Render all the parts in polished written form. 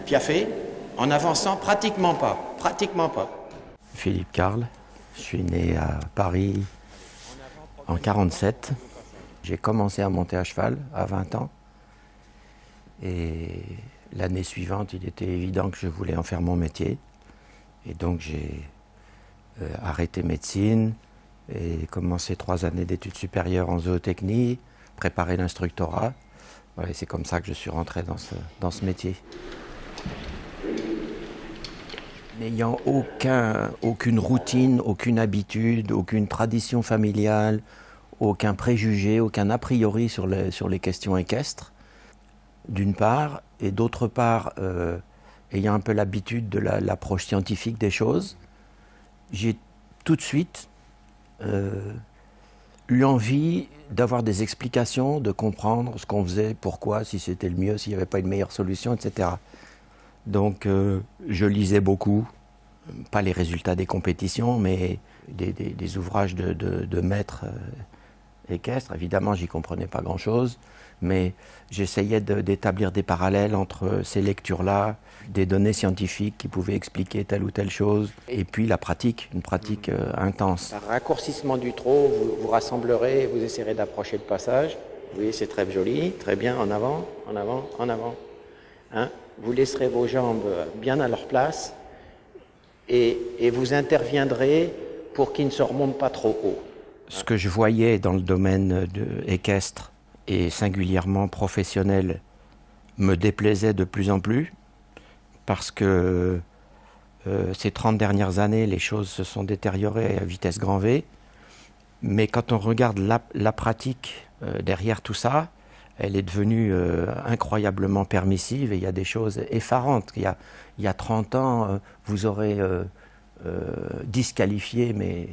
piaffer en avançant pratiquement pas. Philippe Carle, je suis né à Paris en 1947. J'ai commencé à monter à cheval à 20 ans. Et l'année suivante, il était évident que je voulais en faire mon métier. Et donc j'ai arrêté médecine et commencé 3 années d'études supérieures en zootechnie, préparé l'instructorat. Voilà, c'est comme ça que je suis rentré dans ce métier. N'ayant aucune routine, aucune habitude, aucune tradition familiale, aucun préjugé, aucun a priori sur les questions équestres, d'une part, et d'autre part, ayant un peu l'habitude de l'approche scientifique des choses, j'ai tout de suite eu envie d'avoir des explications, de comprendre ce qu'on faisait, pourquoi, si c'était le mieux, s'il n'y avait pas une meilleure solution, etc. Donc je lisais beaucoup, pas les résultats des compétitions, mais des ouvrages de maîtres équestres. Évidemment, j'y comprenais pas grand-chose, mais j'essayais d'établir des parallèles entre ces lectures-là, des données scientifiques qui pouvaient expliquer telle ou telle chose, et puis la pratique, une pratique intense. Par raccourcissement du trot, vous rassemblerez, vous essayerez d'approcher le passage. Vous voyez, c'est très joli, très bien, en avant, en avant, en avant. Hein? Vous laisserez vos jambes bien à leur place et vous interviendrez pour qu'ils ne se remontent pas trop haut. Ce que je voyais dans le domaine équestre et singulièrement professionnel me déplaisait de plus en plus parce que ces 30 dernières années, les choses se sont détériorées à vitesse grand V. Mais quand on regarde la pratique derrière tout ça, elle est devenue incroyablement permissive et il y a des choses effarantes. Il y a 30 ans, vous aurez disqualifié, mais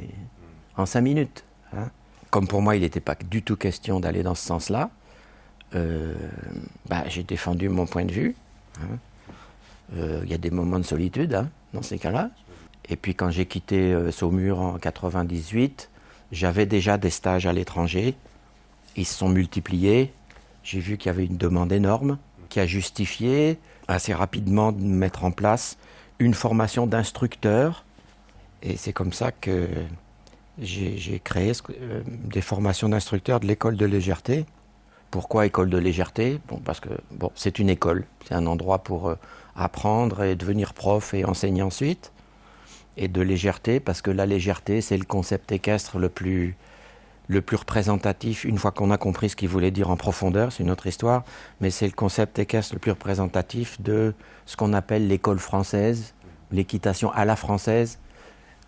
en 5 minutes. Hein. Comme pour moi, il n'était pas du tout question d'aller dans ce sens-là, j'ai défendu mon point de vue. Hein. Il y a des moments de solitude dans ces cas-là. Et puis quand j'ai quitté Saumur en 1998, j'avais déjà des stages à l'étranger. Ils se sont multipliés. J'ai vu qu'il y avait une demande énorme qui a justifié assez rapidement de mettre en place une formation d'instructeur. Et c'est comme ça que j'ai créé des formations d'instructeurs de l'école de légèreté. Pourquoi école de légèreté ? Parce que c'est une école, c'est un endroit pour apprendre et devenir prof et enseigner ensuite. Et de légèreté, parce que la légèreté, c'est le concept équestre le plus représentatif, une fois qu'on a compris ce qu'il voulait dire en profondeur, c'est une autre histoire, mais c'est le concept équestre le plus représentatif de ce qu'on appelle l'école française, l'équitation à la française,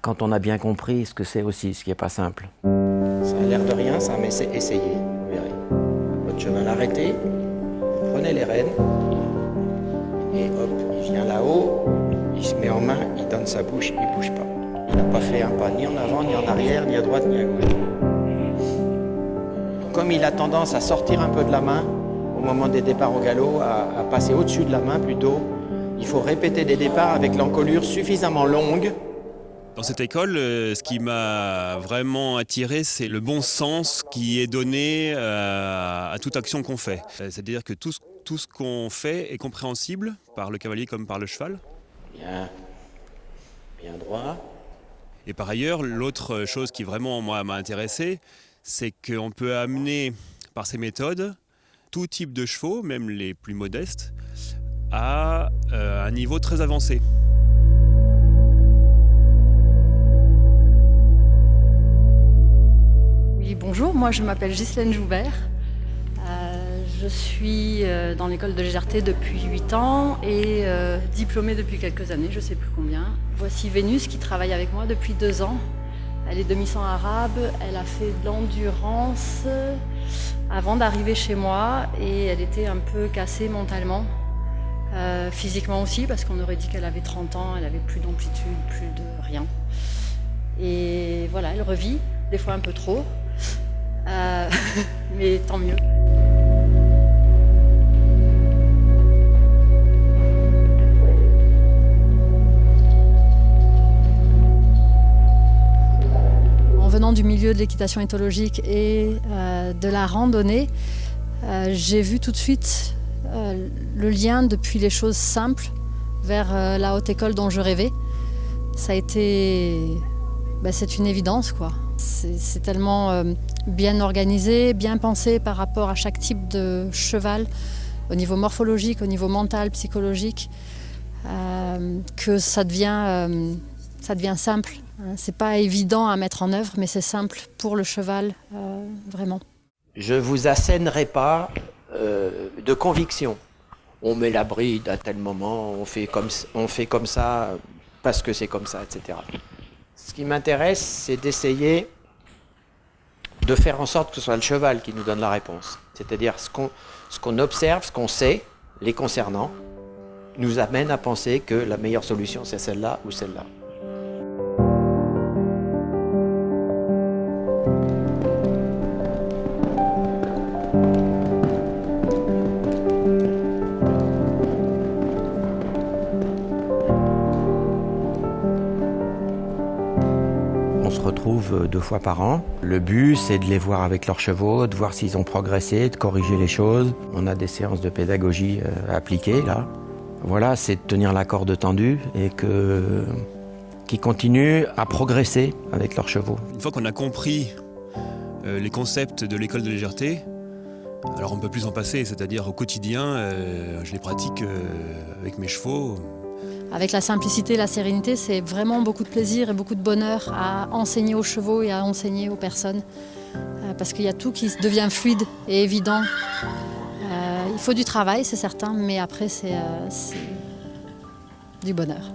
quand on a bien compris ce que c'est aussi, ce qui n'est pas simple. Ça a l'air de rien, ça, mais c'est essayé, vous verrez. Votre cheval arrêté, prenez les rênes, et hop, il vient là-haut, il se met en main, il donne sa bouche, il ne bouge pas. Il n'a pas fait un pas ni en avant, ni en arrière, ni à droite, ni à gauche. Comme il a tendance à sortir un peu de la main au moment des départs au galop, à passer au-dessus de la main plutôt, il faut répéter des départs avec l'encolure suffisamment longue. Dans cette école, ce qui m'a vraiment attiré, c'est le bon sens qui est donné à toute action qu'on fait. C'est-à-dire que tout ce qu'on fait est compréhensible par le cavalier comme par le cheval. Bien droit. Et par ailleurs, l'autre chose qui vraiment moi m'a intéressé, c'est qu'on peut amener par ces méthodes tout type de chevaux, même les plus modestes, à un niveau très avancé. Oui, bonjour, moi je m'appelle Ghislaine Joubert. Je suis dans l'école de légèreté depuis 8 ans et diplômée depuis quelques années, je ne sais plus combien. Voici Vénus qui travaille avec moi depuis 2 ans. Elle est demi-sang arabe, elle a fait de l'endurance avant d'arriver chez moi et elle était un peu cassée mentalement, physiquement aussi parce qu'on aurait dit qu'elle avait 30 ans, elle avait plus d'amplitude, plus de rien. Et voilà, elle revit, des fois un peu trop, mais tant mieux. Venant du milieu de l'équitation éthologique et de la randonnée, j'ai vu tout de suite le lien depuis les choses simples vers la haute école dont je rêvais. Ça a été... c'est une évidence, quoi. C'est tellement bien organisé, bien pensé par rapport à chaque type de cheval, au niveau morphologique, au niveau mental, psychologique, que ça devient simple. C'est pas évident à mettre en œuvre, mais c'est simple pour le cheval, vraiment. Je vous assènerai pas de conviction. On met la bride à tel moment, on fait comme ça parce que c'est comme ça, etc. Ce qui m'intéresse, c'est d'essayer de faire en sorte que ce soit le cheval qui nous donne la réponse. C'est-à-dire ce qu'on observe, ce qu'on sait, les concernant, nous amène à penser que la meilleure solution, c'est celle-là ou celle-là. On se retrouve 2 fois par an. Le but, c'est de les voir avec leurs chevaux, de voir s'ils ont progressé, de corriger les choses. On a des séances de pédagogie appliquées, là. Voilà, c'est de tenir la corde tendue et qu'ils continuent à progresser avec leurs chevaux. Une fois qu'on a compris les concepts de l'école de légèreté, alors on ne peut plus en passer, c'est-à-dire au quotidien, je les pratique avec mes chevaux. Avec la simplicité et la sérénité, c'est vraiment beaucoup de plaisir et beaucoup de bonheur à enseigner aux chevaux et à enseigner aux personnes. Parce qu'il y a tout qui devient fluide et évident. Il faut du travail, c'est certain, mais après, c'est du bonheur.